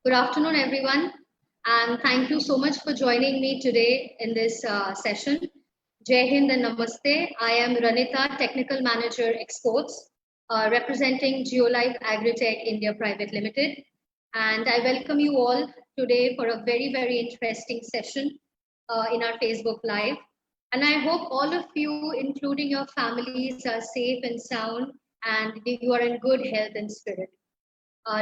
Good afternoon, everyone, and thank you so much for joining me today in this session. Jai Hind and Namaste. I am Ranita, Technical Manager Exports, representing Geolife Agritech India Private Limited. And I welcome you all today for a very, very interesting session in our Facebook Live. And I hope all of you, including your families, are safe and sound and you are in good health and spirit.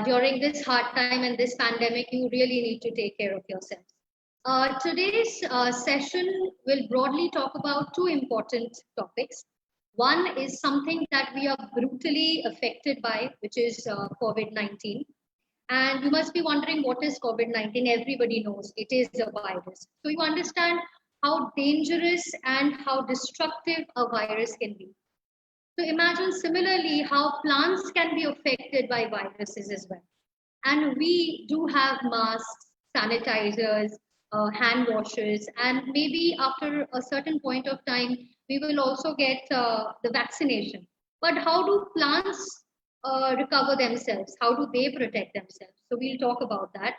During this hard time and this pandemic, you really need to take care of yourself. Today's session will broadly talk about two important topics. One is something that we are brutally affected by, which is COVID 19. And you must be wondering what is COVID 19? Everybody knows it is a virus. So you understand how dangerous and how destructive a virus can be. So imagine similarly how plants can be affected by viruses as well. And we do have masks, sanitizers, hand washers, and maybe after a certain point of time, we will also get the vaccination. But how do plants recover themselves? How do they protect themselves? So we'll talk about that,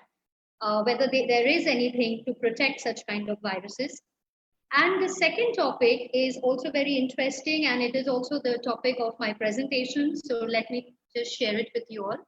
whether there is anything to protect such kind of viruses. And the second topic is also very interesting, and it is also the topic of my presentation. So let me just share it with you all.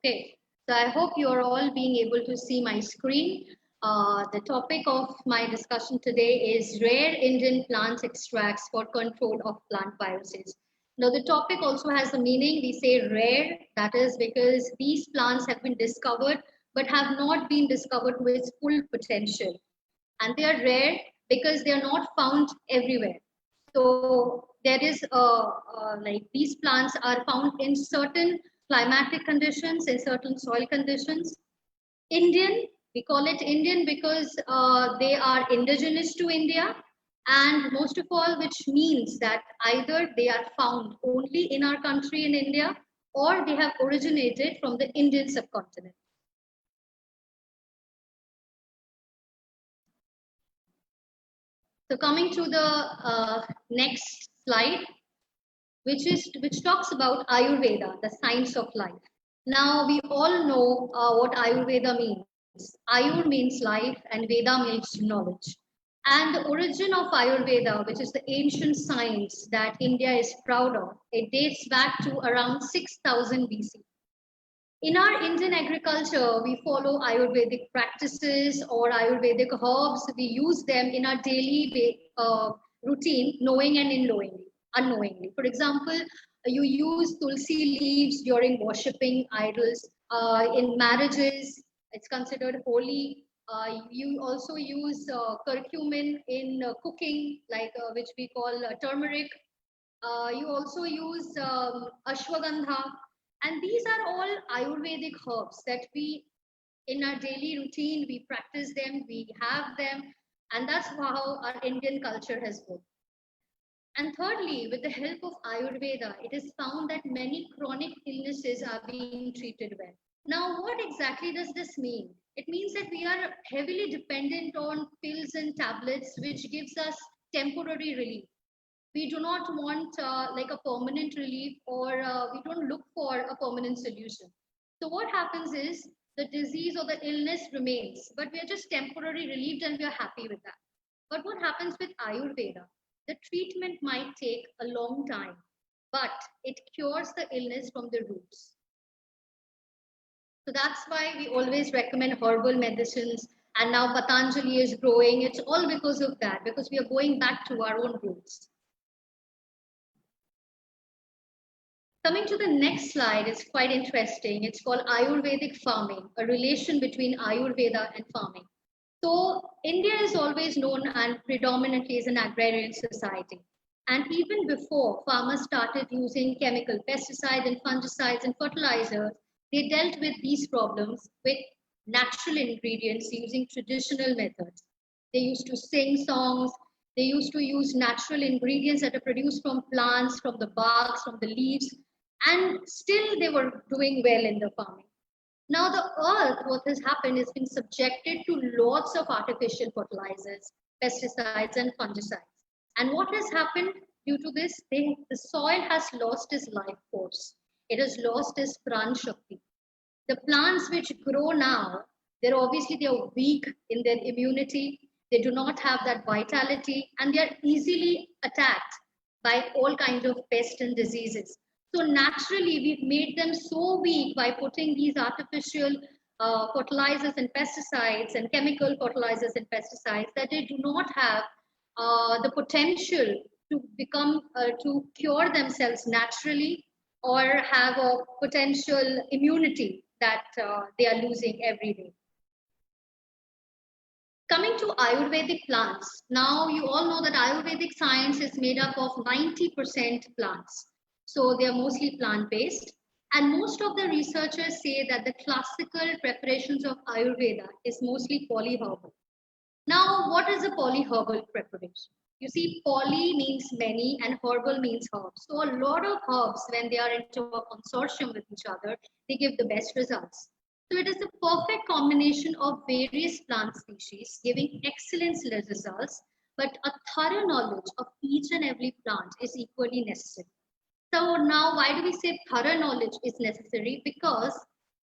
Okay, so I hope you are all being able to see my screen. The topic of my discussion today is rare Indian plant extracts for control of plant viruses. Now, the topic also has a meaning. We say rare, that is because these plants have been discovered but have not been discovered to its full potential. And they are rare because they are not found everywhere. So there is like these plants are found in certain climatic conditions, in certain soil conditions. Indian, we call it Indian because they are indigenous to India, and most of all, which means that either they are found only in our country in India or they have originated from the Indian subcontinent. So coming to the next slide, which talks about Ayurveda, the science of life. Now we all know what Ayurveda means. Ayur means life, and Veda means knowledge. And the origin of Ayurveda, which is the ancient science that India is proud of, it dates back to around 6000 BC. In our Indian agriculture, we follow Ayurvedic practices or Ayurvedic herbs. We use them in our daily routine, knowing and unknowingly. For example, you use tulsi leaves during worshipping idols. In marriages, it's considered holy. You also use curcumin in cooking, like which we call turmeric. You also use ashwagandha, and these are all Ayurvedic herbs that we, in our daily routine, we practice them, we have them, and that's how our Indian culture has grown. And thirdly, with the help of Ayurveda, it is found that many chronic illnesses are being treated well. Now, what exactly does this mean? It means that we are heavily dependent on pills and tablets, which gives us temporary relief. We do not want like a permanent relief, or we don't look for a permanent solution. So what happens is the disease or the illness remains, but we are just temporarily relieved and we are happy with that. But what happens with Ayurveda? The treatment might take a long time, but it cures the illness from the roots. So that's why we always recommend herbal medicines, and now Patanjali is growing. It's all because of that, because we are going back to our own roots. Coming to the next slide, it's quite interesting. It's called Ayurvedic farming, a relation between Ayurveda and farming. So India is always known and predominantly as an agrarian society. And even before farmers started using chemical pesticides and fungicides and fertilizers, they dealt with these problems with natural ingredients using traditional methods. They used to sing songs, They used to use natural ingredients that are produced from plants, from the barks, from the leaves, and still they were doing well in the farming. Now the earth, what has happened, has been subjected to lots of artificial fertilizers, pesticides, and fungicides. And what has happened due to this? The soil has lost its life force. It has lost its pran shakti. The plants which grow now, they are weak in their immunity. They do not have that vitality, and they are easily attacked by all kinds of pests and diseases. So naturally, we've made them so weak by putting these artificial fertilizers and pesticides and chemical fertilizers and pesticides that they do not have the potential to cure themselves naturally or have a potential immunity that they are losing every day. Coming to Ayurvedic plants, now you all know that Ayurvedic science is made up of 90% plants. So they are mostly plant-based. And most of the researchers say that the classical preparations of Ayurveda is mostly polyherbal. Now, what is a polyherbal preparation? You see, poly means many and herbal means herbs. So a lot of herbs, when they are into a consortium with each other, they give the best results. So it is a perfect combination of various plant species giving excellent results, but a thorough knowledge of each and every plant is equally necessary. So now why do we say thorough knowledge is necessary? Because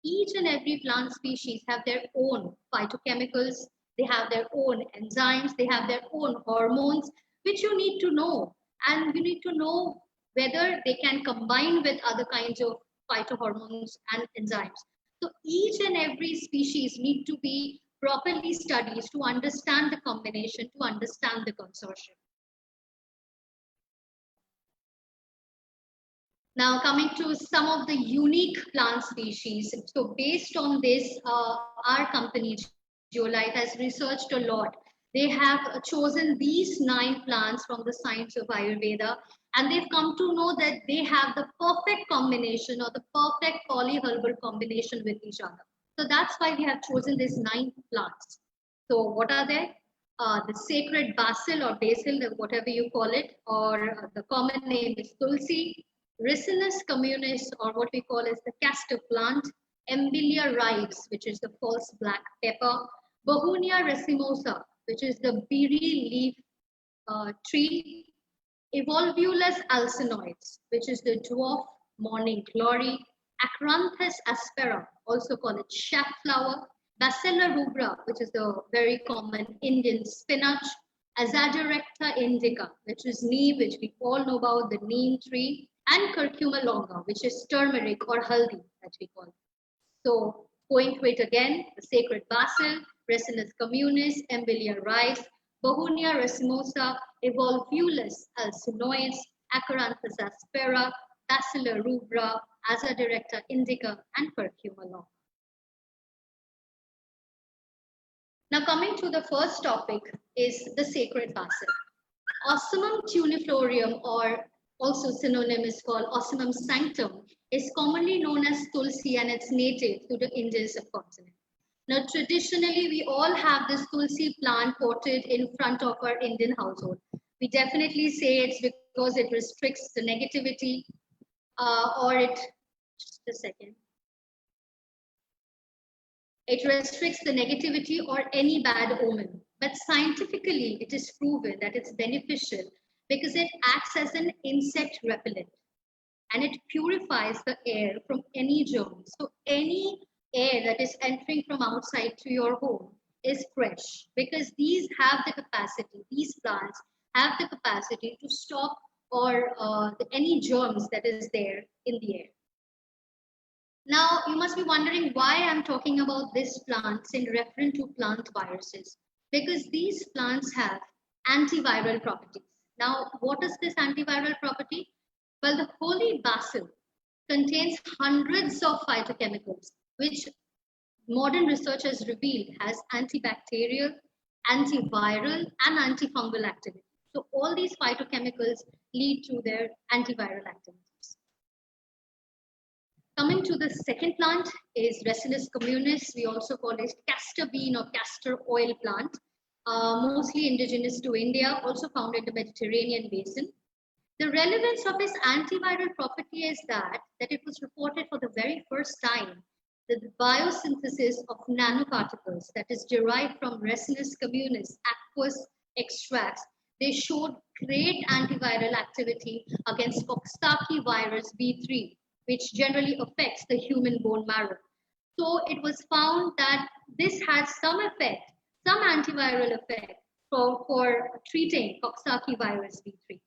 each and every plant species have their own phytochemicals, they have their own enzymes, they have their own hormones, which you need to know. And you need to know whether they can combine with other kinds of phytohormones and enzymes. So each and every species need to be properly studied to understand the combination, to understand the consortium. Now coming to some of the unique plant species. So based on this, our company, Geolite, has researched a lot. They have chosen these 9 plants from the science of Ayurveda, and they've come to know that they have the perfect combination or the perfect polyherbal combination with each other. So that's why we have chosen these 9 plants. So what are they? The sacred basil or basil, whatever you call it, or the common name is Tulsi, Ricinus communis, or what we call as the castor plant, Embilla rives, which is the false black pepper, Bohunia racemosa, which is the beery leaf tree, Evolvulus alsinoides, which is the dwarf morning glory, Acranthus aspera, also called it safflower, Bacilla rubra, which is the very common Indian spinach, Azadirachta indica, which is neem, which we all know about, the neem tree, and Curcuma longa, which is turmeric or haldi, that we call it. So, going to it again, the sacred basil, Ricinus communis, Embilla rives, Bohunia racemosa, Evolvulus alsinoides, Acaranthus aspera, Bacilla rubra, Azadirachta indica, and Curcuma longa. Now coming to the first topic is the sacred basil. Ocimum tuniflorium, or also synonym is called Ocimum sanctum, is commonly known as Tulsi, and it's native to the Indian subcontinent. Now traditionally we all have this Tulsi plant potted in front of our Indian household. We definitely say it's because it restricts the negativity just a second. It restricts the negativity or any bad omen. But scientifically, it is proven that it's beneficial because it acts as an insect repellent and it purifies the air from any germs. So any air that is entering from outside to your home is fresh because these plants have the capacity to stop any germs that is there in the air. Now, you must be wondering why I'm talking about these plants in reference to plant viruses. Because these plants have antiviral properties. Now, what is this antiviral property? Well, the holy basil contains hundreds of phytochemicals, which modern research has revealed has antibacterial, antiviral, and antifungal activity. So all these phytochemicals lead to their antiviral activity. Coming to the second plant is Ricinus communis. We also call it castor bean or castor oil plant. mostly indigenous to India, also found in the Mediterranean basin. The relevance of its antiviral property is that it was reported for the very first time that the biosynthesis of nanoparticles that is derived from Ricinus communis aqueous extracts, they showed great antiviral activity against Coxsackie virus B3, which generally affects the human bone marrow. So it was found that this had some effect, some antiviral effect for treating Coxsackie virus B3.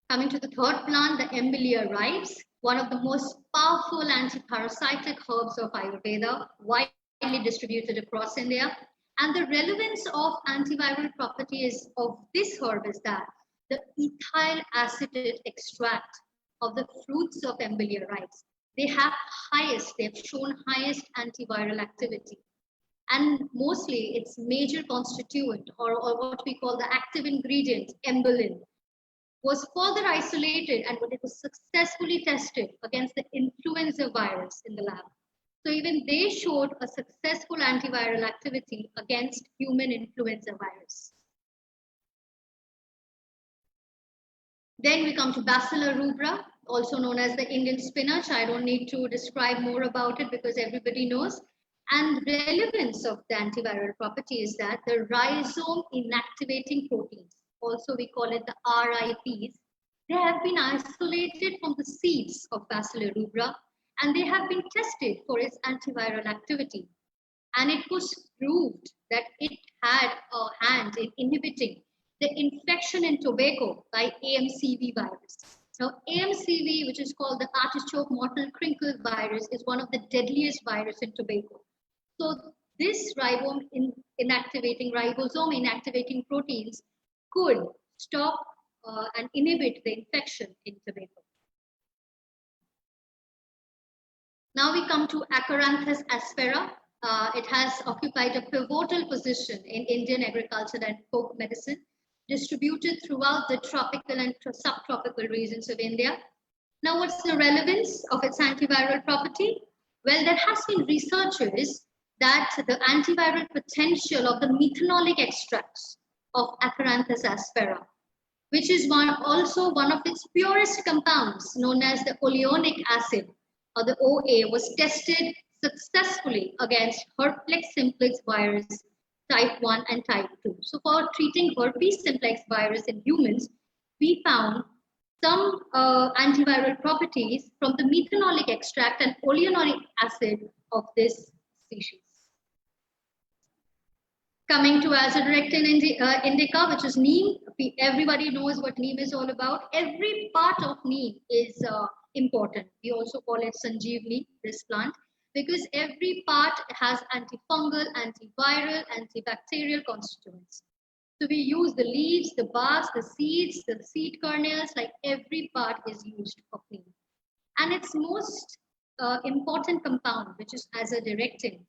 Coming to the third plant, the Embellia rice, one of the most powerful antiparasitic herbs of Ayurveda, widely distributed across India. And the relevance of antiviral properties of this herb is that the ethyl acetate extract of the fruits of Embellia rice, they've shown highest antiviral activity. And mostly its major constituent or what we call the active ingredient, embellin, was further isolated and it was successfully tested against the influenza virus in the lab. So even they showed a successful antiviral activity against human influenza virus. Then we come to Bacilla rubra, also known as the Indian spinach. I don't need to describe more about it because everybody knows. And the relevance of the antiviral property is that the rhizome inactivating proteins, also we call it the RIPs, they have been isolated from the seeds of Bacilla rubra and they have been tested for its antiviral activity. And it was proved that it had a hand in inhibiting the infection in tobacco by AMCV virus. Now, AMCV, which is called the artichoke mottle crinkle virus, is one of the deadliest viruses in tobacco. So this ribosome inactivating proteins could stop and inhibit the infection in tobacco. Now we come to Acaranthus aspera. It has occupied a pivotal position in Indian agriculture and folk medicine, distributed throughout the tropical and subtropical regions of India. Now, what's the relevance of its antiviral property? Well, there has been researchers that the antiviral potential of the methanolic extracts of Acaranthus aspera, which is also one of its purest compounds, known as the oleonic acid, or the OA, was tested successfully against herpes simplex virus type 1 and type 2. So for treating herpes simplex virus in humans, we found some antiviral properties from the methanolic extract and oleonic acid of this species. Coming to Azadirachtin indica, which is neem. Everybody knows what neem is all about. Every part of neem is important. We also call it Sanjeevani, this plant, because every part has antifungal, antiviral, antibacterial constituents. So we use the leaves, the barks, the seeds, the seed kernels, like every part is used for neem. And its most important compound, which is azadirachtin,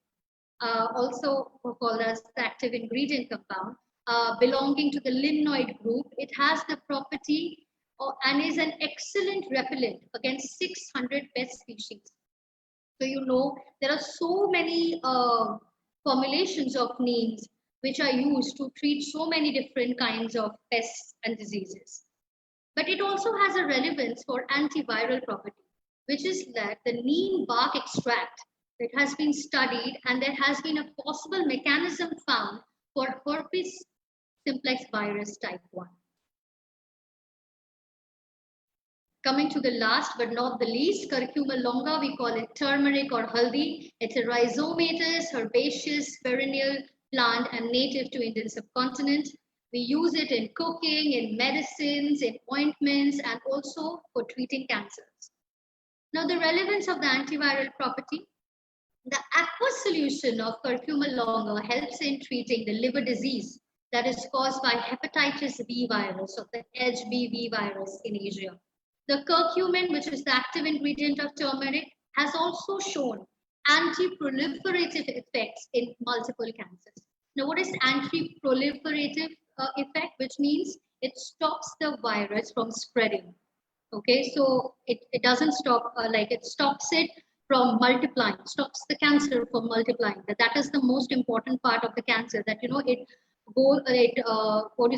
also called as the active ingredient compound, belonging to the linoid group. It has the property and is an excellent repellent against 600 pest species. So you know there are so many formulations of neems which are used to treat so many different kinds of pests and diseases. But it also has a relevance for antiviral property, which is that the neem bark extract that has been studied and there has been a possible mechanism found for herpes simplex virus type 1. Coming to the last but not the least, Curcuma longa, we call it turmeric or haldi. It's a rhizomatous, herbaceous, perennial plant and native to Indian subcontinent. We use it in cooking, in medicines, in ointments, and also for treating cancers. Now, the relevance of the antiviral property. The aqueous solution of Curcuma longa helps in treating the liver disease that is caused by hepatitis B virus or the HBV virus in Asia. The curcumin, which is the active ingredient of turmeric, has also shown anti-proliferative effects in multiple cancers. Now, what is anti-proliferative effect? Which means it stops the virus from spreading. Okay, so it doesn't stop, it stops it from multiplying, stops the cancer from multiplying. That is the most important part of the cancer, that it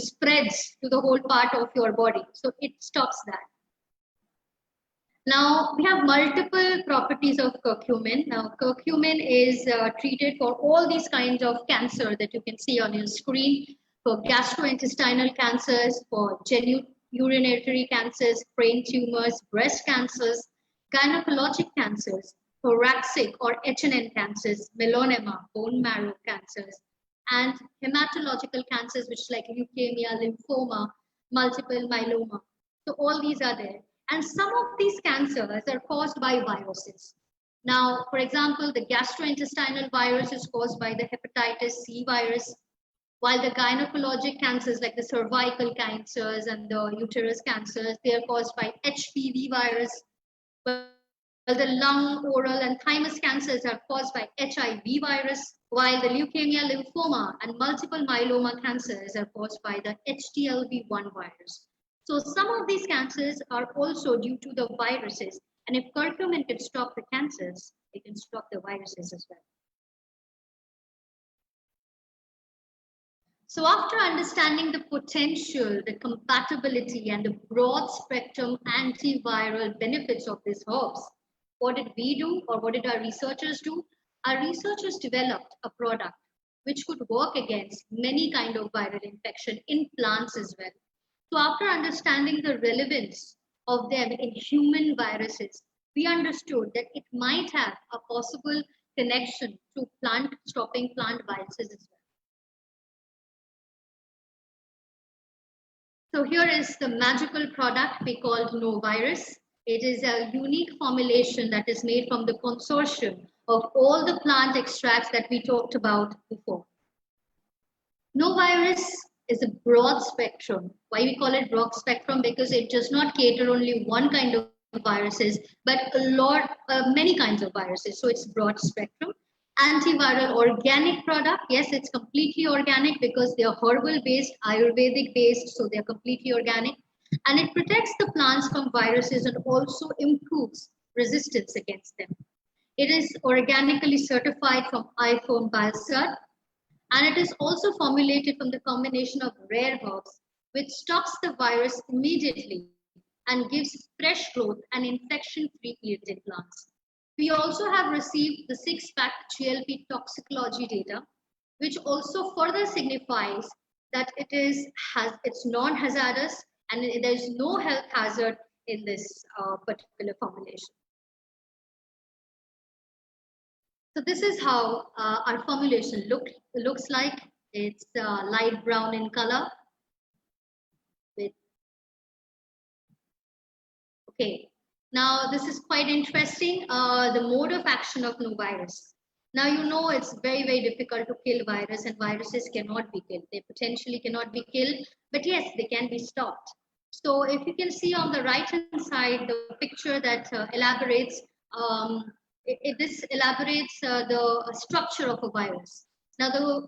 spreads to the whole part of your body. So it stops that. Now we have multiple properties of curcumin. Now curcumin is treated for all these kinds of cancer that you can see on your screen, for gastrointestinal cancers, for urinary cancers, brain tumors, breast cancers, gynecologic cancers, thoracic or HNN cancers, melanoma, bone marrow cancers, and hematological cancers, which like leukemia, lymphoma, multiple myeloma. So all these are there. And some of these cancers are caused by viruses. Now, for example, the gastrointestinal virus is caused by the hepatitis C virus, while the gynecologic cancers like the cervical cancers and the uterus cancers, they are caused by HPV virus. While the lung, oral, and thymus cancers are caused by HIV virus, while the leukemia, lymphoma, and multiple myeloma cancers are caused by the HTLV1 virus. So some of these cancers are also due to the viruses. And if curcumin can stop the cancers, it can stop the viruses as well. So after understanding the potential, the compatibility, and the broad spectrum antiviral benefits of these herbs, what did we do, or what did our researchers do? Our researchers developed a product which could work against many kinds of viral infection in plants as well. So after understanding the relevance of them in human viruses, we understood that it might have a possible connection to stopping plant viruses as well. So here is the magical product we call NoVirus. It is a unique formulation that is made from the consortium of all the plant extracts that we talked about before. NoVirus is a broad spectrum. Why we call it broad spectrum? Because it does not cater only one kind of viruses, but many kinds of viruses. So it's broad spectrum. Antiviral organic product. Yes, it's completely organic because they are herbal based, Ayurvedic based, so they're completely organic. And it protects the plants from viruses and also improves resistance against them. It is organically certified from iPhone BioCert, and it is also formulated from the combination of rare herbs, which stops the virus immediately and gives fresh growth and infection-free yielding plants. We also have received the 6-pack GLP toxicology data, which also further signifies that it's non-hazardous and there is no health hazard in this particular formulation. So this is how our formulation looks like. It's light brown in color. Okay. Now, this is quite interesting, the mode of action of NoVirus. Now, you know it's very, very difficult to kill virus, and viruses cannot be killed. They potentially cannot be killed, but yes, they can be stopped. So if you can see on the right-hand side, the picture that elaborates, this elaborates the structure of a virus. Now, the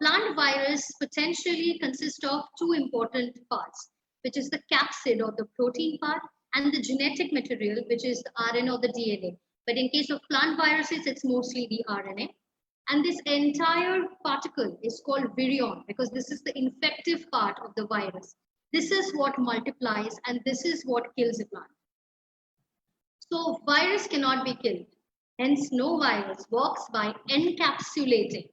plant virus potentially consists of two important parts, which is the capsid or the protein part, and the genetic material, which is the RNA or the DNA. But in case of plant viruses, it's mostly the RNA. And this entire particle is called virion because this is the infective part of the virus. This is what multiplies and this is what kills a plant. So virus cannot be killed. Hence, NoVirus works by encapsulating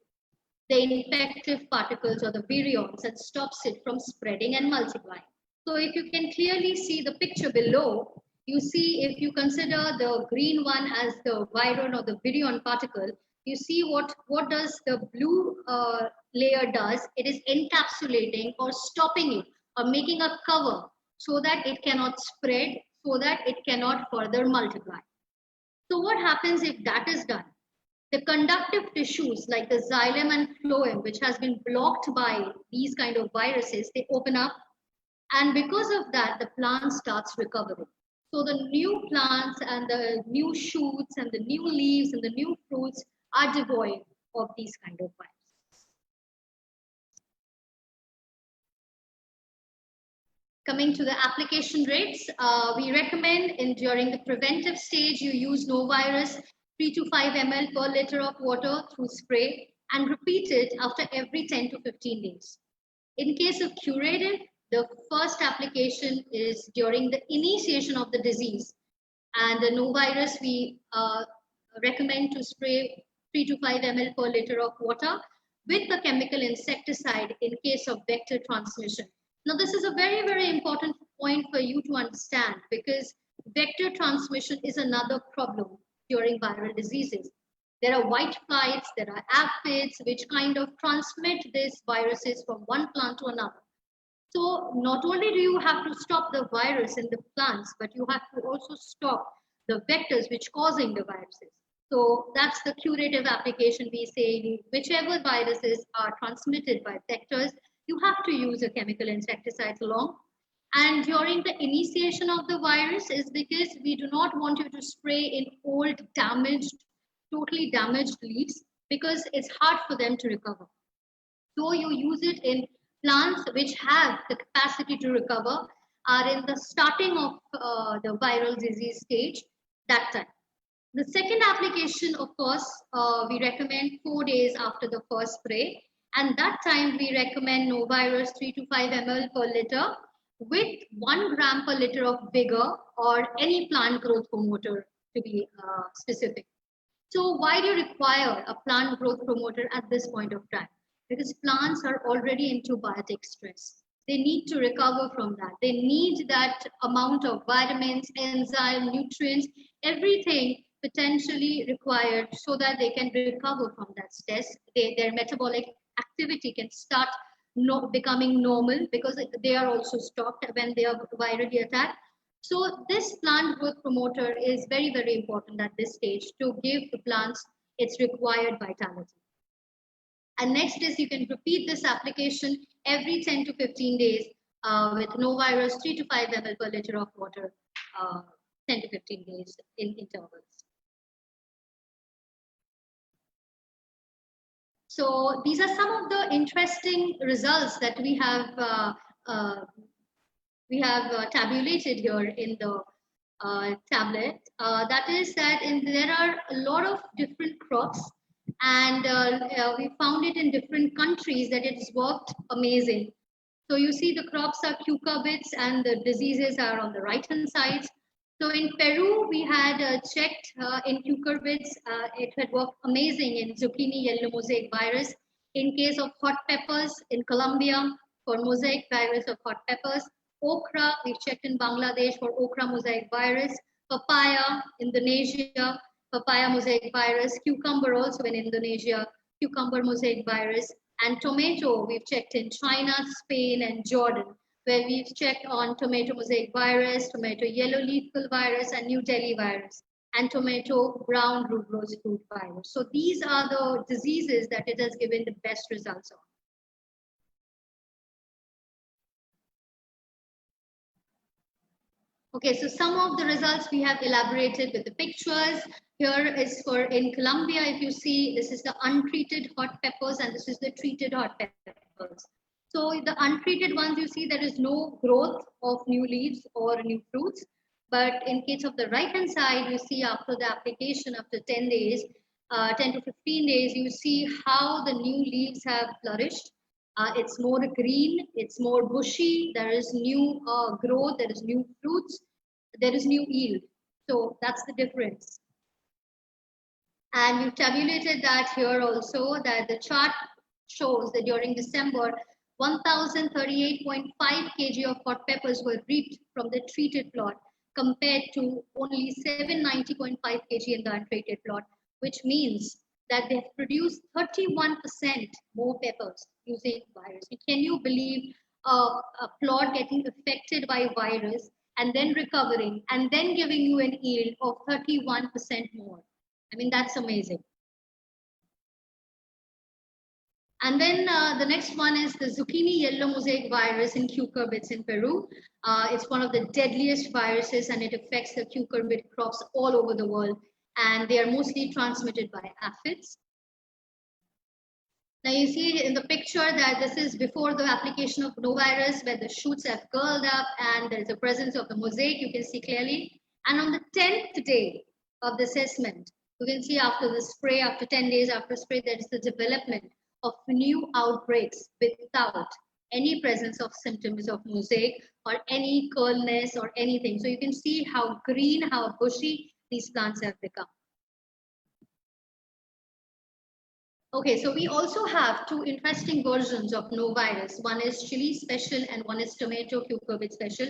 the infective particles or the virions and stops it from spreading and multiplying. So if you can clearly see the picture below, you see if you consider the green one as the virion or the virion particle, you see what does the blue layer does. It is encapsulating or stopping it or making a cover so that it cannot spread, so that it cannot further multiply. So what happens if that is done? The conductive tissues like the xylem and phloem, which has been blocked by these kind of viruses, they open up. And because of that, the plant starts recovering. So the new plants and the new shoots and the new leaves and the new fruits are devoid of these kind of viruses. Coming to the application rates, we recommend during the preventive stage, you use NoVirus 3 to 5 ml per liter of water through spray and repeat it after every 10 to 15 days. In case of curative, the first application is during the initiation of the disease. And the no virus, we recommend to spray 3 to 5 ml per liter of water with the chemical insecticide in case of vector transmission. Now, this is a very, very important point for you to understand because vector transmission is another problem during viral diseases. There are white flies, there are aphids, which kind of transmit these viruses from one plant to another. So not only do you have to stop the virus in the plants, but you have to also stop the vectors which causing the viruses. So that's the curative application. We say whichever viruses are transmitted by vectors, you have to use a chemical insecticides along. And during the initiation of the virus is because we do not want you to spray in old, damaged, totally damaged leaves because it's hard for them to recover. So you use it in plants which have the capacity to recover, are in the starting of the viral disease stage that time. The second application, of course, we recommend 4 days after the first spray. And that time we recommend no virus 3 to 5 ml per liter with 1 gram per liter of vigor or any plant growth promoter to be specific. So why do you require a plant growth promoter at this point of time? Because plants are already into biotic stress. They need to recover from that. They need that amount of vitamins, enzyme, nutrients, everything potentially required so that they can recover from that stress. Their metabolic activity can start becoming normal because they are also stopped when they are virally attacked. So this plant growth promoter is very, very important at this stage to give the plants its required vitality. And next is you can repeat this application every 10 to 15 days with no virus 3 to 5 ml per liter of water, 10 to 15 days in intervals. So these are some of the interesting results that we have tabulated here in the tablet. That is that there are a lot of different crops and we found it in different countries that it's worked amazing. So you see the crops are cucurbits and the diseases are on the right hand side. So in Peru, we had checked in cucurbits, it had worked amazing in zucchini yellow mosaic virus. In case of hot peppers in Colombia for mosaic virus of hot peppers. Okra, we've checked in Bangladesh for okra mosaic virus. Papaya, Indonesia, papaya mosaic virus. Cucumber also in Indonesia, cucumber mosaic virus. And tomato, we've checked in China, Spain, and Jordan, where we've checked on tomato mosaic virus, tomato yellow leaf fill virus, and New Delhi virus, and tomato brown rugose fruit virus. So these are the diseases that it has given the best results on. Okay, so some of the results we have elaborated with the pictures. Here is for in Colombia, if you see, this is the untreated hot peppers and this is the treated hot peppers. So the untreated ones, you see there is no growth of new leaves or new fruits. But in case of the right-hand side, you see after the application, after 10 days, 10 to 15 days, you see how the new leaves have flourished. It's more green, it's more bushy, there is new growth, there is new fruits, there is new yield. So that's the difference. And we've tabulated that here also, that the chart shows that during December, 1,038.5 kg of hot peppers were reaped from the treated plot compared to only 790.5 kg in the untreated plot, which means that they have produced 31% more peppers using virus. Can you believe a plot getting affected by virus and then recovering and then giving you an yield of 31% more? I mean, that's amazing. And then the next one is the zucchini yellow mosaic virus in cucurbits in Peru. It's one of the deadliest viruses and it affects the cucurbit crops all over the world. And they are mostly transmitted by aphids. Now you see in the picture that this is before the application of no virus, where the shoots have curled up and there is a presence of the mosaic, you can see clearly. And on the 10th day of the assessment, You can see after the spray, after 10 days after spray, there is the development of new outbreaks without any presence of symptoms of mosaic or any curlness or anything. So you can see how green, how bushy these plants have become. Okay, so we also have two interesting versions of no virus. One is chili special and one is tomato cucurbit special.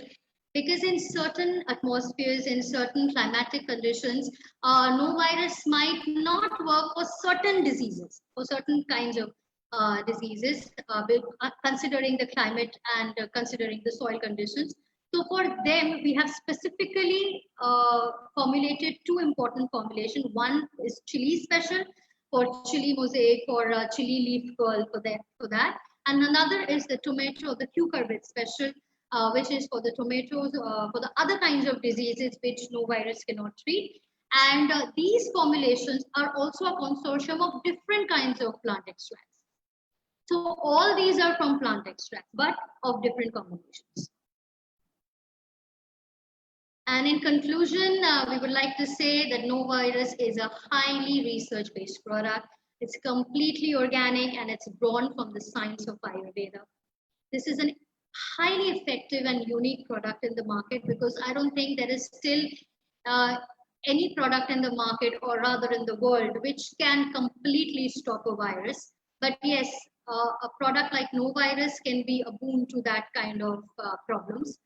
Because in certain atmospheres, in certain climatic conditions, no virus might not work for certain diseases, for certain kinds of diseases, considering the climate and considering the soil conditions. So for them, we have specifically formulated two important formulations. One is chili special for chili mosaic, for chili leaf curl for that. And another is the tomato, the cucurbit special, which is for the tomatoes, for the other kinds of diseases which no virus cannot treat. And these formulations are also a consortium of different kinds of plant extracts. So all these are from plant extracts, but of different combinations. And in conclusion, we would like to say that no virus is a highly research-based product. It's completely organic and it's born from the science of Ayurveda. This is a highly effective and unique product in the market because I don't think there is still any product in the market or rather in the world which can completely stop a virus. But yes, a product like no virus can be a boon to that kind of problems.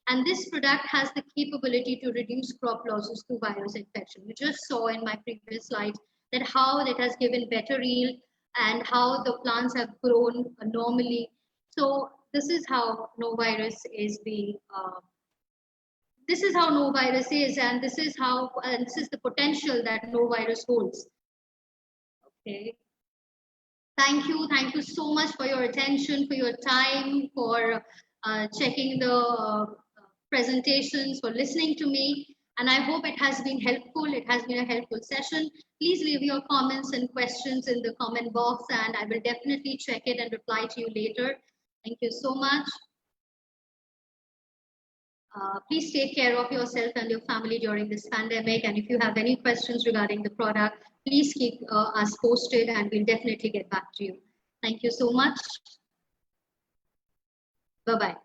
And this product has the capability to reduce crop losses through virus infection. We just saw in my previous slide that how it has given better yield and how the plants have grown normally. So this is how no virus is being. This is how no virus is, and this is how, and this is the potential that no virus holds. Okay. Thank you so much for your attention, for your time, for checking the presentations, for listening to me. And I hope it has been helpful. It has been a helpful session. Please leave your comments and questions in the comment box, and I will definitely check it and reply to you later. Thank you so much. Please take care of yourself and your family during this pandemic. And if you have any questions regarding the product, please keep us posted and we'll definitely get back to you. Thank you so much. Bye-bye.